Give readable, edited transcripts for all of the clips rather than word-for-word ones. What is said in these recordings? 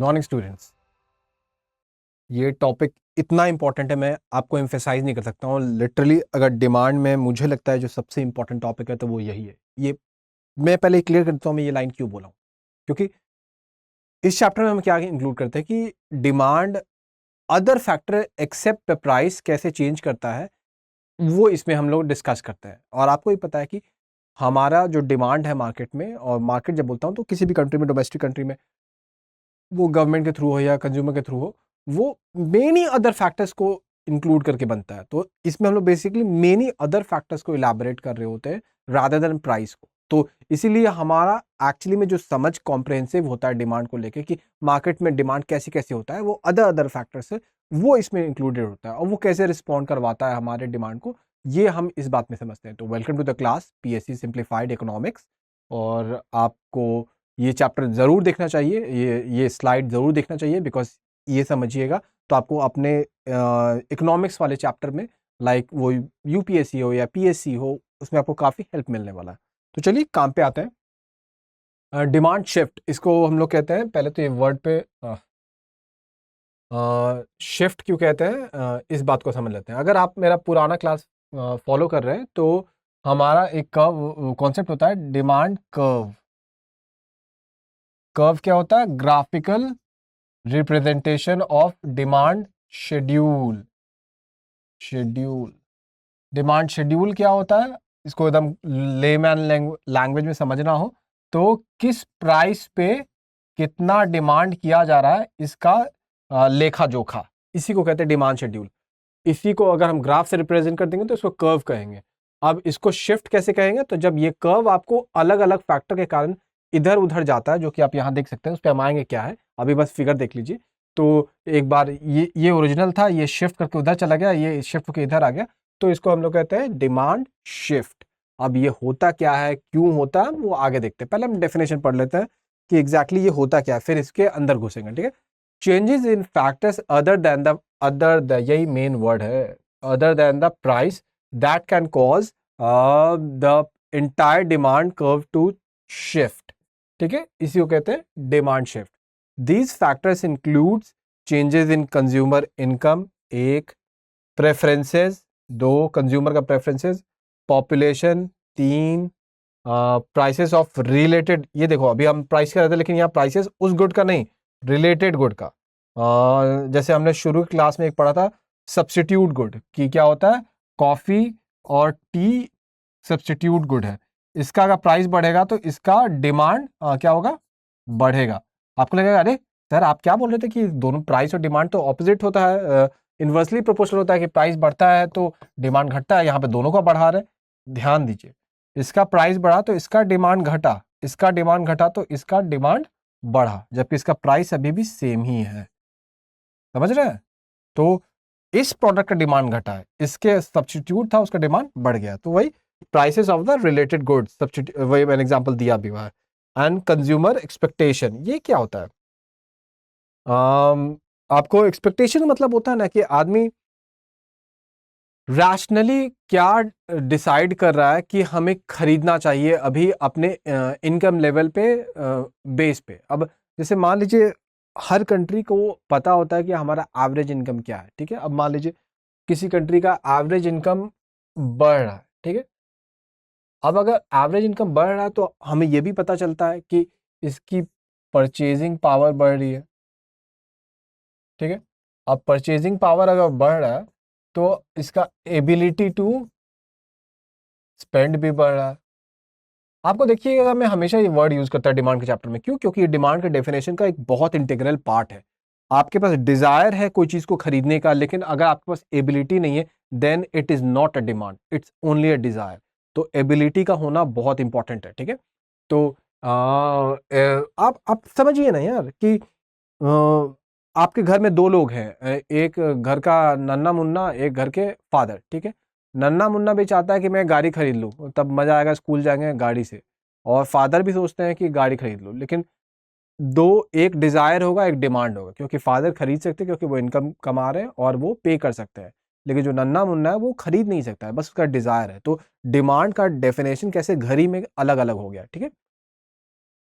Morning students. ये topic इतना important है, मैं आपको एम्फेसाइज नहीं कर सकता हूँ। लिटरली अगर डिमांड में मुझे लगता है जो सबसे इंपॉर्टेंट टॉपिक है तो वो यही है। ये मैं पहले क्लियर करता हूँ मैं ये लाइन क्यों बोला हूँ, क्योंकि इस चैप्टर में हम क्या इंक्लूड करते हैं कि demand other factor except price कैसे चेंज करता है, वो इसमें हम लोग डिस्कस करते हैं। और आपको ही पता है कि हमारा जो डिमांड है मार्केट में, और मार्केट जब बोलता हूँ तो किसी भी कंट्री में, डोमेस्टिक कंट्री में, वो गवर्नमेंट के थ्रू हो या कंज्यूमर के थ्रू हो, वो मेनी अदर फैक्टर्स को इंक्लूड करके बनता है। तो इसमें हम लोग बेसिकली मेनी अदर फैक्टर्स को इलैबोरेट कर रहे होते हैं रादर देन प्राइस को। तो इसीलिए हमारा एक्चुअली में जो समझ कॉम्प्रहेंसिव होता है डिमांड को लेके कि मार्केट में डिमांड कैसे कैसे होता है, वो अदर फैक्टर्स है, वो इसमें इंक्लूडेड होता है। और वो कैसे रिस्पॉन्ड करवाता है हमारे डिमांड को, ये हम इस बात में समझते हैं। तो welcome to the class PSC simplified economics. और आपको ये चैप्टर ज़रूर देखना चाहिए, ये स्लाइड ज़रूर देखना चाहिए, बिकॉज ये समझिएगा तो आपको अपने इकोनॉमिक्स वाले चैप्टर में, लाइक वो यूपीएससी हो या पीएससी हो, उसमें आपको काफ़ी हेल्प मिलने वाला है। तो चलिए काम पे आते हैं। डिमांड शिफ्ट इसको हम लोग कहते हैं। पहले तो ये वर्ड पे शिफ्ट क्यों कहते हैं, इस बात को समझ लेते हैं। अगर आप मेरा पुराना क्लास फॉलो कर रहे हैं तो हमारा एक कर्व कॉन्सेप्ट होता है, डिमांड कर्व। कर्व क्या होता है? Graphical representation of demand schedule. Demand schedule क्या होता है? इसको एकदम लेमैन लैंग्वेज में समझना हो तो किस प्राइस पे कितना डिमांड किया जा रहा है, इसका लेखा जोखा, इसी को कहते हैं डिमांड शेड्यूल। इसी को अगर हम ग्राफ से रिप्रेजेंट कर देंगे तो इसको कर्व कहेंगे। अब इसको शिफ्ट कैसे कहेंगे? तो जब ये कर्व आपको अलग अलग फैक्टर के कारण इधर उधर जाता है, जो कि आप यहाँ देख सकते हैं, उस पर हम आएंगे क्या है, अभी बस फिगर देख लीजिए। तो एक बार ये ओरिजिनल था, ये शिफ्ट करके उधर चला गया, ये शिफ्ट करके इधर आ गया, तो इसको हम लोग कहते हैं डिमांड शिफ्ट। अब ये होता क्या है, क्यों होता है, वो आगे देखते हैं। पहले हम डेफिनेशन पढ़ लेते हैं कि एग्जैक्टली ये होता क्या है, फिर इसके अंदर घुसेंगे, ठीक है। Changes in factors other the यही मेन वर्ड है, other than the price, that can cause the entire demand curve to shift, ठीक है। इसी को कहते हैं demand shift. These factors includes changes in consumer income, एक, प्रेफरेंसेस, दो, कंज्यूमर का प्रेफरेंसेस, पॉपुलेशन, तीन, प्राइसेस ऑफ रिलेटेड, ये देखो अभी हम प्राइस कह रहे थे लेकिन यहाँ प्राइसेस उस गुड का नहीं, रिलेटेड गुड का। जैसे हमने शुरू की क्लास में एक पढ़ा था सब्स्टिट्यूट गुड की, क्या होता है, कॉफी और टी सब्स्टिट्यूट गुड है। इसका अगर प्राइस बढ़ेगा तो इसका डिमांड क्या होगा, बढ़ेगा। आपको लगेगा अरे सर आप क्या बोल रहे थे कि दोनों प्राइस और डिमांड तो ऑपोजिट होता है, इन्वर्सली प्रोपोर्शनल होता है कि प्राइस बढ़ता है तो डिमांड घटता है। यहाँ पे दोनों का बढ़ा रहे, ध्यान दीजिए। इसका प्राइस बढ़ा तो इसका डिमांड घटा, इसका डिमांड घटा तो इसका डिमांड बढ़ा, जबकि इसका प्राइस अभी भी सेम ही है। समझ रहे हैं? तो इस प्रोडक्ट का डिमांड घटा है, इसके सब्स्टिट्यूट था, उसका डिमांड बढ़ गया। तो वही prices of the related goods, substitute, वही मैंने एग्जांपल दिया भी हुआ है। एंड कंज्यूमर एक्सपेक्टेशन, ये क्या होता है? आपको एक्सपेक्टेशन मतलब होता है ना कि आदमी रैशनली क्या डिसाइड कर रहा है कि हमें खरीदना चाहिए अभी अपने इनकम लेवल पे, बेस पे। अब जैसे मान लीजिए हर कंट्री को पता होता है कि हमारा एवरेज इनकम क्या है, ठीक है। अब मान लीजिए किसी कंट्री का एवरेज इनकम बढ़ रहा है, ठीक है। अब अगर एवरेज इनकम बढ़ रहा है तो हमें यह भी पता चलता है कि इसकी परचेजिंग पावर बढ़ रही है, ठीक है। अब परचेजिंग पावर अगर बढ़ रहा है तो इसका एबिलिटी टू स्पेंड भी बढ़ रहा है। आपको देखिएगा मैं हमेशा ये वर्ड यूज करता है डिमांड के चैप्टर में, क्यों? क्योंकि ये डिमांड के डेफिनेशन का एक बहुत इंटीग्रल पार्ट है। आपके पास डिजायर है कोई चीज को खरीदने का, लेकिन अगर आपके पास एबिलिटी नहीं है then it is not a demand, it's only a desire. तो एबिलिटी का होना बहुत इंपॉर्टेंट है, ठीक है। तो आप समझिए ना यार कि आपके घर में दो लोग हैं, एक घर का नन्ना मुन्ना, एक घर के फादर, ठीक है। नन्ना मुन्ना भी चाहता है कि मैं गाड़ी खरीद लूँ, तब मजा आएगा, स्कूल जाएंगे गाड़ी से। और फादर भी सोचते हैं कि गाड़ी खरीद लो, लेकिन दो, एक डिजायर होगा, एक डिमांड होगा। क्योंकि फादर खरीद सकते हैं क्योंकि वो इनकम कमा रहे हैं और वो पे कर सकते हैं, लेकिन जो नन्ना मुन्ना है वो खरीद नहीं सकता है, बस उसका डिजायर है। तो डिमांड का डेफिनेशन कैसे घर ही में अलग अलग हो गया, ठीक है।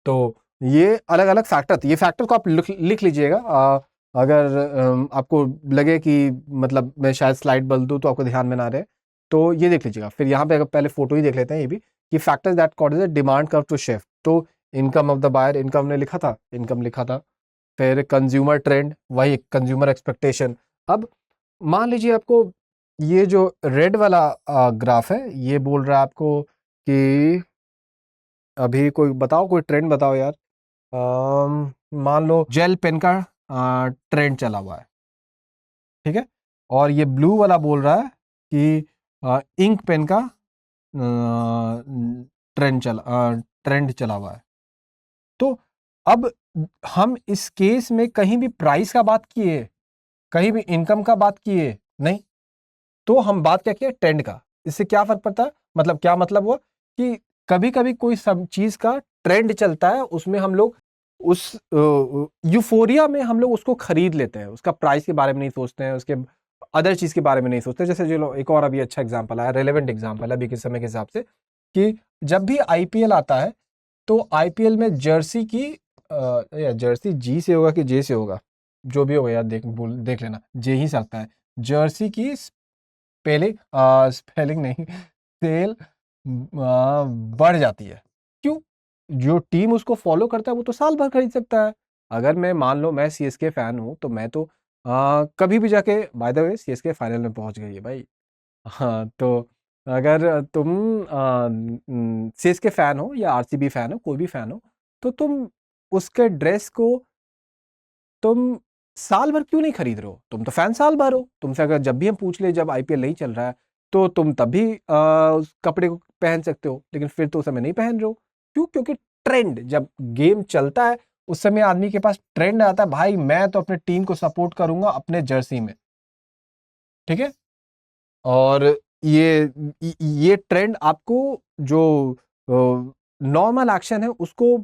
तो ये अलग अलग फैक्टर थे, ये फैक्टर को आप लिख लीजिएगा। अगर आपको लगे कि मतलब मैं शायद स्लाइड बदल दूं तो आपको ध्यान में ना रहे तो ये देख लीजिएगा। फिर यहाँ पे अगर पहले फोटो ही देख लेते हैं ये भी, कि factors that cause the demand curve to shift. तो income of the buyer, income ने लिखा था, इनकम लिखा था। फिर कंज्यूमर ट्रेंड, वही कंज्यूमर एक्सपेक्टेशन। अब मान लीजिए आपको ये जो रेड वाला ग्राफ है ये बोल रहा है आपको कि अभी कोई बताओ, कोई ट्रेंड बताओ यार। मान लो जेल पेन का ट्रेंड चला हुआ है, ठीक है। और ये ब्लू वाला बोल रहा है कि इंक पेन का ट्रेंड चला हुआ है। तो अब हम इस केस में कहीं भी प्राइस का बात किए, कहीं भी इनकम का बात किए नहीं, तो हम बात क्या किए, ट्रेंड का। इससे क्या फर्क पड़ता है, मतलब क्या मतलब हुआ कि कभी कभी कोई सब चीज का ट्रेंड चलता है, उसमें हम लोग उस यूफोरिया में हम लोग उसको खरीद लेते हैं, उसका प्राइस के बारे में नहीं सोचते हैं, उसके अदर चीज के बारे में नहीं सोचते। जैसे जो एक और अभी अच्छा एग्जांपल है, रेलेवेंट एग्जांपल है अभी के समय के हिसाब से, कि जब भी आईपीएल आता है तो आईपीएल में जर्सी की या जर्सी जी से होगा कि जे से होगा, जो भी होगा यार, देख लेना, जे ही सकता है। जर्सी की स्पेलिंग नहीं, सेल बढ़ जाती है। क्यों? जो टीम उसको फॉलो करता है वो तो साल भर खरीद सकता है। अगर मैं मान लो मैं सीएसके फैन हूं तो मैं तो कभी भी जाके, by the way CSK final में पहुंच गई है भाई। हाँ, तो अगर तुम सीएसके फैन हो या आरसीबी फैन हो, कोई भी फैन हो, तो तुम उसके ड्रेस को तुम साल भर क्यों नहीं खरीद रहे हो? तुम तो फैन साल भर हो। तुमसे अगर जब भी हम पूछ ले जब आईपीएल नहीं चल रहा है तो तुम तब भी उस कपड़े को पहन सकते हो, लेकिन फिर तो उस समय नहीं पहन रहे हो। क्यों? क्योंकि ट्रेंड, जब गेम चलता है उस समय आदमी के पास ट्रेंड आता है, भाई मैं तो अपने टीम को सपोर्ट करूंगा अपने जर्सी में, ठीक है। और ये ट्रेंड आपको जो नॉर्मल एक्शन है उसको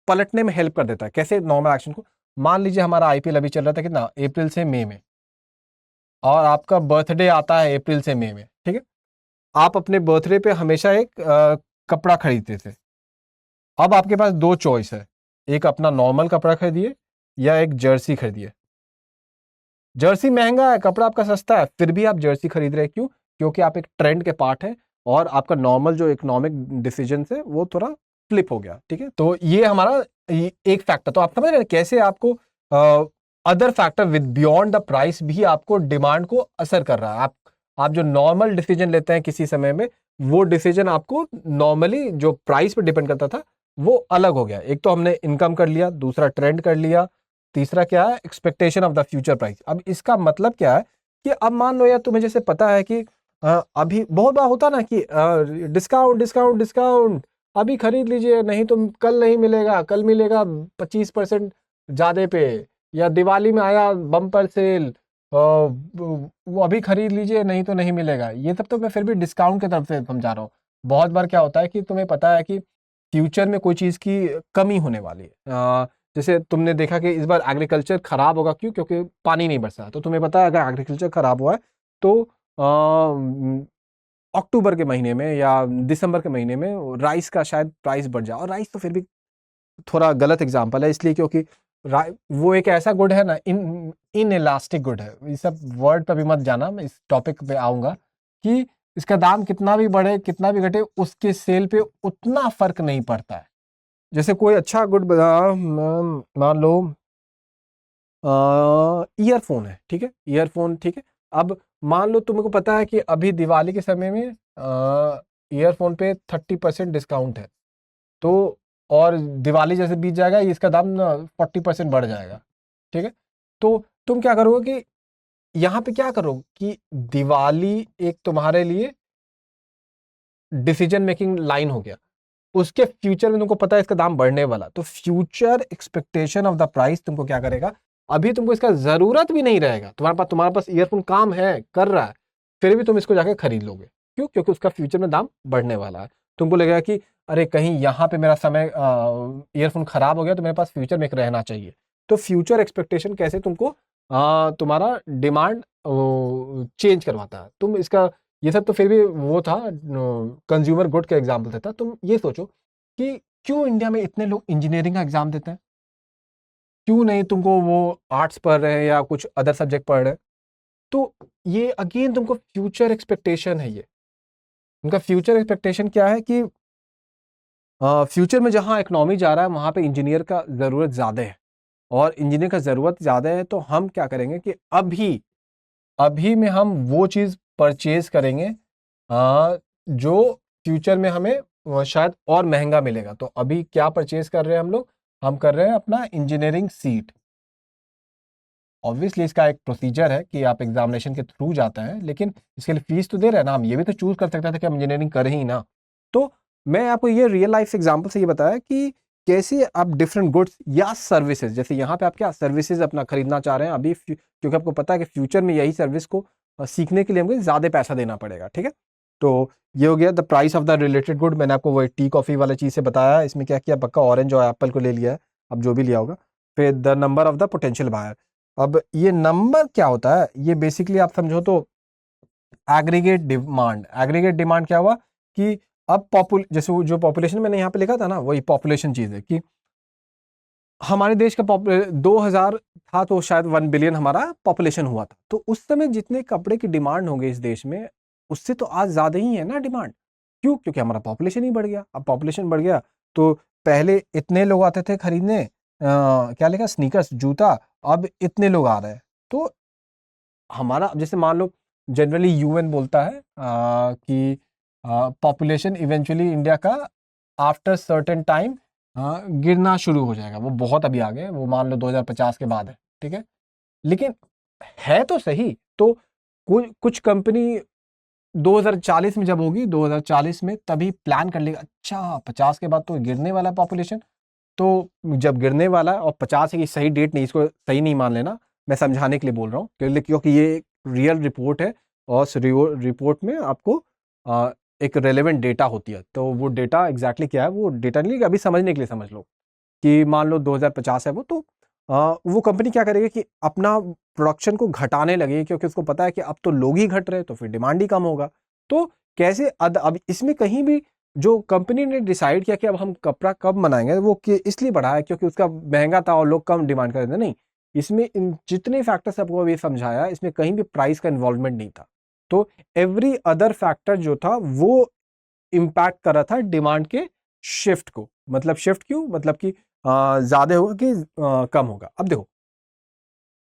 पलटने में हेल्प कर देता है। कैसे नॉर्मल एक्शन को? मान लीजिए हमारा आईपीएल अभी चल रहा था कितना, अप्रैल से मई में, और आपका बर्थडे आता है अप्रैल से मई में, ठीक है। आप अपने बर्थडे पे हमेशा एक कपड़ा खरीदते थे। अब आपके पास दो चॉइस है, एक अपना नॉर्मल कपड़ा खरीदिए या एक जर्सी खरीदिए। जर्सी महंगा है, कपड़ा आपका सस्ता है, फिर भी आप जर्सी खरीद रहे हैं। क्यों? क्योंकि आप एक ट्रेंड के पार्ट है और आपका नॉर्मल जो इकोनॉमिक डिसीजन है वो थोड़ा फ्लिप हो गया, ठीक है। तो ये हमारा एक फैक्टर। तो आप समझ रहे हैं कैसे आपको other factor with beyond the price भी आपको डिमांड को असर कर रहा है। आप जो नॉर्मल डिसीजन लेते हैं किसी समय में, वो डिसीजन आपको नॉर्मली जो प्राइस पे डिपेंड करता था वो अलग हो गया। एक तो हमने इनकम कर लिया, दूसरा ट्रेंड कर लिया, तीसरा क्या है, expectation of the future price. अब इसका मतलब क्या है कि अब मान लो यार तुम्हें जैसे पता है कि अभी बहुत बार होता ना कि डिस्काउंट डिस्काउंट डिस्काउंट, अभी खरीद लीजिए नहीं तो कल नहीं मिलेगा, कल मिलेगा 25% ज्यादा पे, या दिवाली में आया बम्पर सेल, वो अभी खरीद लीजिए नहीं तो नहीं मिलेगा। ये सब तो मैं फिर भी डिस्काउंट की तरफ से समझा रहा हूँ। बहुत बार क्या होता है कि तुम्हें पता है कि फ्यूचर में कोई चीज़ की कमी होने वाली है। जैसे तुमने देखा कि इस बार एग्रीकल्चर खराब होगा, क्यों? क्योंकि पानी नहीं बरसा। तो तुम्हें पता है अगर एग्रीकल्चर खराब हुआ है तो अक्टूबर के महीने में या दिसंबर के महीने में राइस का शायद प्राइस बढ़ जाए। और राइस तो फिर भी थोड़ा गलत एग्जाम्पल है, इसलिए क्योंकि वो एक ऐसा गुड है ना, इन इलास्टिक गुड है। ये सब वर्ड पे भी मत जाना, मैं इस टॉपिक पे आऊंगा कि इसका दाम कितना भी बढ़े कितना भी घटे उसके सेल पे उतना फर्क नहीं पड़ता है। जैसे कोई अच्छा गुड मान लो ईयरफोन है, ठीक है, ईयरफोन, ठीक है। अब मान लो तुमको पता है कि अभी दिवाली के समय में ईयरफोन पे 30% डिस्काउंट है, तो और दिवाली जैसे बीत जाएगा इसका दाम 40% बढ़ जाएगा, ठीक है। तो तुम क्या करोगे कि यहाँ पे क्या करो कि दिवाली एक तुम्हारे लिए डिसीजन मेकिंग लाइन हो गया। उसके फ्यूचर में तुमको पता है इसका दाम बढ़ने वाला, तो future expectation of the price तुमको क्या करेगा, अभी तुमको इसका जरूरत भी नहीं रहेगा, तुम्हारे पास ईयरफोन काम है, कर रहा है, फिर भी तुम इसको जाके खरीद लोगे। क्यों? क्योंकि उसका फ्यूचर में दाम बढ़ने वाला है। तुमको लगेगा कि अरे कहीं यहाँ पे मेरा समय ईयरफोन खराब हो गया तो मेरे पास फ्यूचर में एक रहना चाहिए। तो फ्यूचर एक्सपेक्टेशन कैसे तुमको तुम्हारा डिमांड चेंज करवाता है। तुम इसका, ये सब तो फिर भी वो था कंज्यूमर गुड का एग्जाम्पल देता। तुम ये सोचो कि क्यों इंडिया में इतने लोग इंजीनियरिंग का एग्जाम देते हैं? क्यों नहीं तुमको वो आर्ट्स पढ़ रहे हैं या कुछ अदर सब्जेक्ट पढ़ रहे हैं? तो ये अगेन तुमको फ्यूचर एक्सपेक्टेशन है। ये उनका फ्यूचर एक्सपेक्टेशन क्या है कि फ्यूचर में जहाँ इकोनॉमी जा रहा है वहाँ पे इंजीनियर का ज़रूरत ज़्यादा है, और इंजीनियर का ज़रूरत ज़्यादा है तो हम क्या करेंगे कि अभी अभी में हम वो चीज़ परचेज करेंगे जो फ्यूचर में हमें शायद और महंगा मिलेगा। तो अभी क्या परचेज कर रहे हैं हम लोग? हम कर रहे हैं अपना इंजीनियरिंग सीट। ऑब्वियसली इसका एक प्रोसीजर है कि आप एग्जामिनेशन के थ्रू जाते हैं, लेकिन इसके लिए फीस तो दे रहे हैं ना। हम ये भी तो चूज कर सकते थे कि हम इंजीनियरिंग करें ही ना। तो मैं आपको ये रियल लाइफ एग्जांपल से ये बताया कि कैसे आप डिफरेंट गुड्स या सर्विसेज, जैसे यहाँ पे आप क्या सर्विसेज अपना खरीदना चाह रहे हैं अभी, क्योंकि आपको पता है कि फ्यूचर में यही सर्विस को सीखने के लिए हमको ज़्यादा पैसा देना पड़ेगा। ठीक है, तो ये हो गया the price of the related good. मैंने आपको वो टी कॉफ़ी वाला चीज़ से बताया। इसमें क्या किया, पक्का ऑरेंज और एप्पल को ले लिया है, अब जो भी लिया होगा। फिर the number of the potential buyer. अब ये नंबर क्या होता है, ये बेसिकली आप समझो तो एग्रीगेट डिमांड। एग्रीगेट डिमांड क्या हुआ कि अब जैसे जो पॉपुलेशन मैंने यहाँ पे लिखा था ना, वही पॉपुलेशन चीज है कि हमारे देश का 2000 था तो शायद 1 बिलियन हमारा पॉपुलेशन हुआ था। तो उस समय जितने कपड़े की डिमांड होंगे इस देश में, उससे तो आज ज्यादा ही है ना डिमांड। क्यों? क्योंकि हमारा पॉपुलेशन ही बढ़ गया। अब पॉपुलेशन बढ़ गया तो पहले इतने लोग आते थे खरीदने क्या लिखा, स्नीकर्स, जूता, अब इतने लोग आ रहे हैं। तो हमारा जैसे मान लो जनरली यूएन बोलता है कि पॉपुलेशन इवेंचुअली इंडिया का आफ्टर सर्टेन टाइम गिरना शुरू हो जाएगा। वो बहुत अभी आगे है, वो मान लो 2050 के बाद है। ठीक है, लेकिन है तो सही। तो कुछ कंपनी 2040 में जब होगी, 2040 में तभी प्लान कर लेगा, अच्छा 50 के बाद तो गिरने वाला पॉपुलेशन। तो जब गिरने वाला है, और 50 है कि सही डेट नहीं, इसको सही नहीं मान लेना, मैं समझाने के लिए बोल रहा हूँ क्योंकि ये एक रियल रिपोर्ट है, और रिपोर्ट में आपको एक रेलेवेंट डेटा होती है। तो वो डेटा एग्जैक्टली क्या है, वो डेटा नहीं, अभी समझने के लिए समझ लो कि मान लो 2050 है वो, तो वो कंपनी क्या करेगी कि अपना प्रोडक्शन को घटाने लगेगी, क्योंकि उसको पता है कि अब तो लोग ही घट रहे हैं तो फिर डिमांड ही कम होगा। तो कैसे अब इसमें कहीं भी जो कंपनी ने डिसाइड किया कि अब हम कपड़ा कब बनाएंगे, वो इसलिए बढ़ा है क्योंकि उसका महंगा था और लोग कम डिमांड कर रहे थे, नहीं। इसमें इन जितने फैक्टर्स आपको अभी समझाया, इसमें कहीं भी प्राइस का इन्वॉल्वमेंट नहीं था। तो एवरी अदर फैक्टर जो था वो इम्पैक्ट कर रहा था डिमांड के शिफ्ट को। मतलब शिफ्ट क्यों, मतलब कि ज्यादा होगा कि कम होगा। अब देखो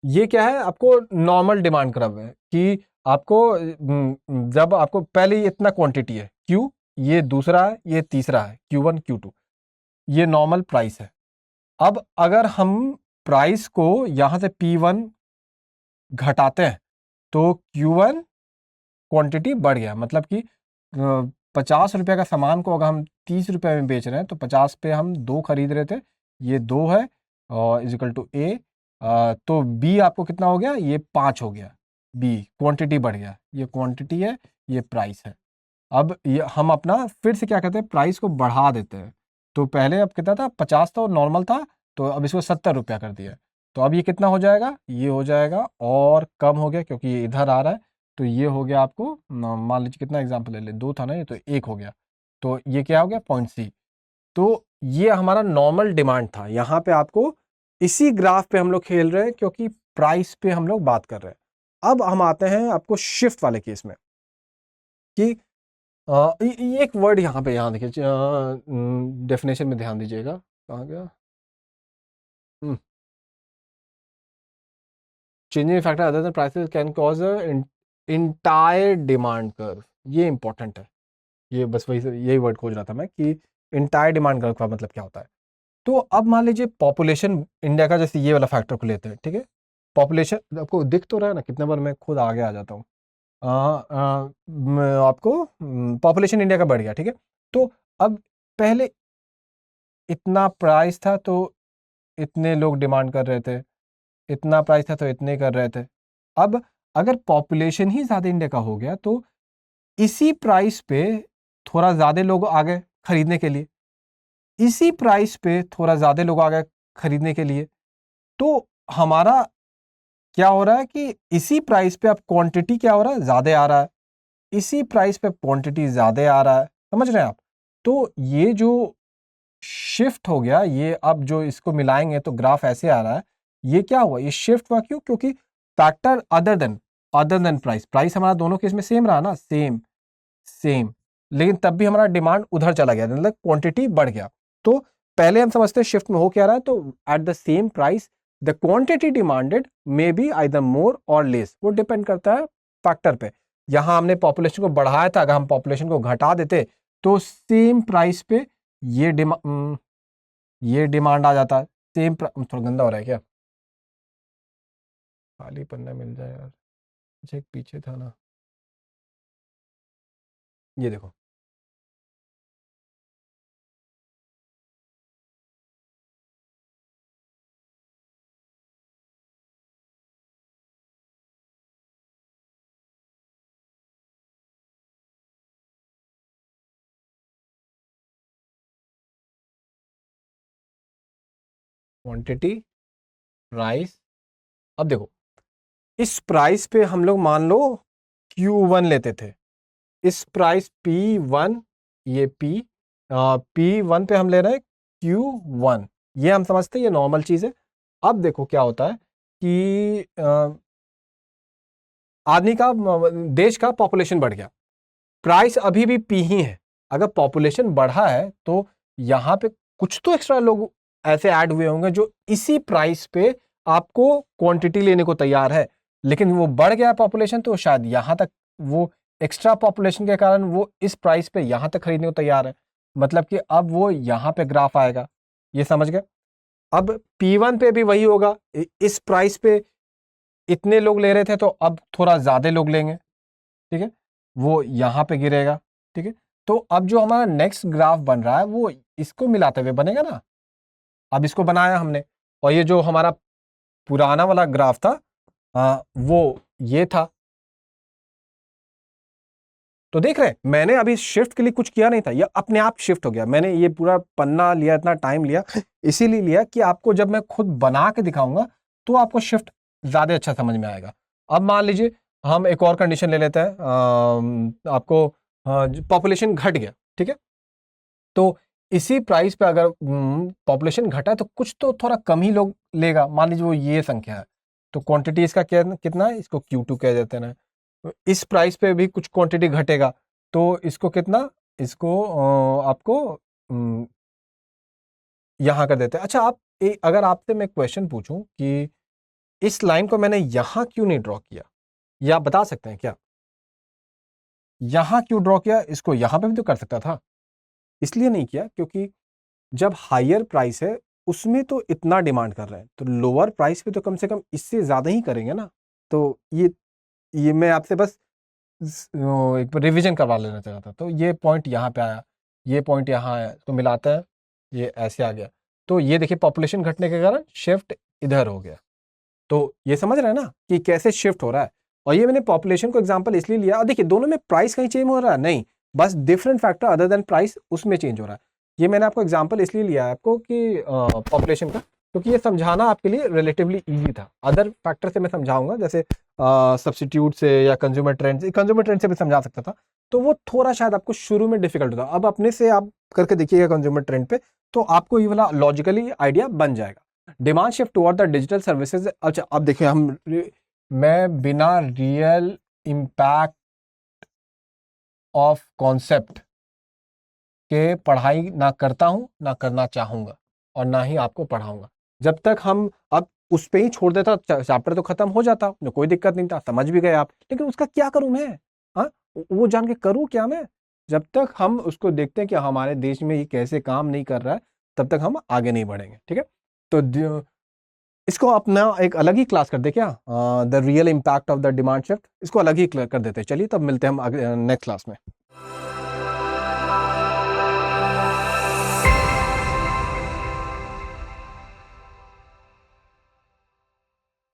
ये क्या है, आपको नॉर्मल डिमांड कर्व है कि आपको जब आपको पहले इतना क्वांटिटी है क्यू, ये दूसरा है, ये तीसरा है Q1 Q2, ये नॉर्मल प्राइस है। अब अगर हम प्राइस को यहां से P1 घटाते हैं तो Q1 क्वांटिटी बढ़ गया। मतलब कि 50 रुपये का सामान को अगर हम 30 रुपये में बेच रहे हैं तो 50 पे हम 2 खरीद रहे थे, ये 2 है और इजिकल टू ए। तो बी आपको कितना हो गया, ये 5 हो गया। बी क्वांटिटी बढ़ गया, ये क्वांटिटी है, ये प्राइस है। अब ये हम अपना फिर से क्या कहते हैं, प्राइस को बढ़ा देते हैं। तो पहले अब कितना था, 50 था और नॉर्मल था, तो अब इसको 70 रुपया कर दिया। तो अब ये कितना हो जाएगा, ये हो जाएगा और कम हो गया क्योंकि ये इधर आ रहा है। तो ये हो गया आपको मान लीजिए कितना एग्जाम्पल ले ले, 2 था ना ये, तो 1 हो गया। तो ये क्या हो गया, पॉइंट सी। तो ये हमारा नॉर्मल डिमांड था। यहाँ पे आपको इसी ग्राफ पे हम लोग खेल रहे हैं क्योंकि प्राइस पे हम लोग बात कर रहे हैं। अब हम आते हैं आपको शिफ्ट वाले केस में कि ये एक वर्ड यहाँ पे, यहाँ देखिए डेफिनेशन में ध्यान दीजिएगा, कहाँ गया, changing factor other than prices can cause entire demand curve. ये इंपॉर्टेंट है। ये बस वही यही वर्ड खोज रहा था मैं कि इंटायर डिमांड कर्व का मतलब क्या होता है। तो अब मान लीजिए पॉपुलेशन इंडिया का, जैसे ये वाला फैक्टर को लेते हैं, ठीक है। पॉपुलेशन आपको दिख तो रहा है ना, कितने बार मैं खुद आगे आ जाता हूँ। आपको पॉपुलेशन इंडिया का बढ़ गया, ठीक है। तो अब पहले इतना प्राइस था तो इतने लोग डिमांड कर रहे थे, इतना प्राइस था तो इतने कर रहे थे। अब अगर पॉपुलेशन ही ज़्यादा इंडिया का हो गया तो इसी प्राइस पे थोड़ा ज़्यादा लोग आ गए खरीदने के लिए, इसी प्राइस पे थोड़ा ज़्यादा लोग आ गए खरीदने के लिए। तो हमारा क्या हो रहा है कि इसी प्राइस पे अब क्वांटिटी क्या हो रहा है, ज़्यादा आ रहा है, इसी प्राइस पे क्वांटिटी ज़्यादा आ रहा है। समझ रहे हैं आप? तो ये जो शिफ्ट हो गया ये, अब जो इसको मिलाएंगे तो ग्राफ ऐसे आ रहा है, ये क्या हुआ, ये शिफ्ट हुआ क्यों, क्योंकि factor other than price, price हमारा दोनों केस में सेम रहा ना, सेम सेम, लेकिन तब भी हमारा डिमांड उधर चला गया, मतलब क्वांटिटी बढ़ गया। तो पहले हम समझते हैं शिफ्ट में हो क्या रहा है, तो at the same price the quantity demanded may be either more or less, वो डिपेंड करता है फैक्टर पे। यहां हमने पॉपुलेशन को बढ़ाया था, अगर हम पॉपुलेशन को घटा देते तो सेम प्राइस पे ये डिमांड आ जाता, सेम थोड़ा गंदा हो रहा है क्या, खाली पन्ना मिल जाए यार, अच्छा एक पीछे था ना, ये देखो, क्वांटिटी प्राइस, अब देखो इस प्राइस पे हम लोग मान लो Q1 लेते थे, इस प्राइस P1, ये P1 पे हम ले रहे हैं Q1, ये हम समझते हैं ये नॉर्मल चीज है। अब देखो क्या होता है कि आदमी का देश का पॉपुलेशन बढ़ गया, प्राइस अभी भी P ही है, अगर पॉपुलेशन बढ़ा है तो यहाँ पे कुछ तो एक्स्ट्रा लोग ऐसे ऐड हुए होंगे जो इसी प्राइस पे आपको क्वांटिटी लेने को तैयार है, लेकिन वो बढ़ गया पॉपुलेशन तो शायद यहां तक वो एक्स्ट्रा पॉपुलेशन के कारण वो इस प्राइस पे यहां तक खरीदने को तैयार है, मतलब कि अब वो यहां पे ग्राफ आएगा, ये समझ गए। अब P1 पे भी वही होगा, इस प्राइस पे इतने लोग ले रहे थे तो अब थोड़ा ज्यादा लोग लेंगे, ठीक है, वो यहां पे गिरेगा, ठीक है। तो अब जो हमारा नेक्स्ट ग्राफ बन रहा है वो इसको मिलाते हुए बनेगा ना, अब इसको बनाया हमने, और ये जो हमारा पुराना वाला ग्राफ था वो ये था, तो देख रहे हैं मैंने अभी शिफ्ट के लिए कुछ किया नहीं था, ये अपने आप शिफ्ट हो गया, मैंने ये पूरा पन्ना लिया, इतना टाइम लिया इसीलिए लिया कि आपको जब मैं खुद बना के दिखाऊंगा तो आपको शिफ्ट ज्यादा अच्छा समझ में आएगा। अब मान लीजिए हम एक और कंडीशन ले लेते हैं, आपको पॉपुलेशन घट गया, ठीक है, तो इसी प्राइस पे अगर पॉपुलेशन घटा तो कुछ तो थोड़ा कम ही लोग लेगा, मान लीजिए वो ये संख्या है, तो क्वांटिटी इसका क्या कितना है, इसको Q2 कह देते हैं ना, तो इस प्राइस पे भी कुछ क्वांटिटी घटेगा तो इसको कितना, इसको आपको यहां कर देते हैं। अच्छा आप अगर आपसे मैं क्वेश्चन पूछूं कि इस लाइन को मैंने यहां क्यों नहीं ड्रॉ किया, या आप बता सकते हैं क्या, यहां क्यों ड्रॉ किया, इसको यहां पे भी तो कर सकता था, इसलिए नहीं किया क्योंकि जब हायर प्राइस है उसमें तो इतना डिमांड कर रहे हैं, तो लोअर प्राइस पे तो कम से कम इससे ज्यादा ही करेंगे ना, तो ये मैं आपसे बस एक रिवीजन करवा लेना चाहता था, तो ये पॉइंट यहाँ पे आया, ये पॉइंट यहाँ आया, तो मिलाते हैं ये ऐसे आ गया, तो ये देखिए पॉपुलेशन घटने के कारण शिफ्ट इधर हो गया, तो ये समझ रहे हैं ना कि कैसे शिफ्ट हो रहा है। और ये मैंने पॉपुलेशन को एग्जांपल इसलिए लिया, और देखिए दोनों में प्राइस कहीं चेंज हो रहा है नहीं, बस different factor other than price उसमें चेंज हो रहा है। ये मैंने आपको एग्जांपल इसलिए लिया है आपको कि पॉपुलेशन का, क्योंकि ये समझाना आपके लिए रिलेटिवली इजी था, अदर फैक्टर से मैं समझाऊंगा जैसे सब्स्टिट्यूट से या कंज्यूमर ट्रेंड से भी समझा सकता था, तो वो थोड़ा शायद आपको शुरू में डिफिकल्ट होता, अब अपने से आप करके देखिएगा कंज्यूमर ट्रेंड पे तो आपको ये वाला लॉजिकली आइडिया बन जाएगा। Demand shift toward the digital services, अच्छा अब देखिए मैं बिना रियल इम्पैक्ट ऑफ कॉन्सेप्ट के पढ़ाई ना करता हूं, ना करना चाहूंगा, और ना ही आपको पढ़ाऊंगा, जब तक हम अब उस पे ही छोड़ देता चैप्टर तो खत्म हो जाता, कोई दिक्कत नहीं था, समझ भी गए आप, लेकिन उसका क्या करूं मैं, हाँ वो जान के करूं क्या मैं, जब तक हम उसको देखते हैं कि हमारे देश में ये कैसे काम नहीं कर रहा है तब तक हम आगे नहीं बढ़ेंगे, ठीक है। तो इसको अपना एक अलग ही क्लास कर दे क्या, the real impact of the demand shift, इसको अलग ही कर देते हैं, चलिए तब मिलते हैं हम नेक्स्ट क्लास में।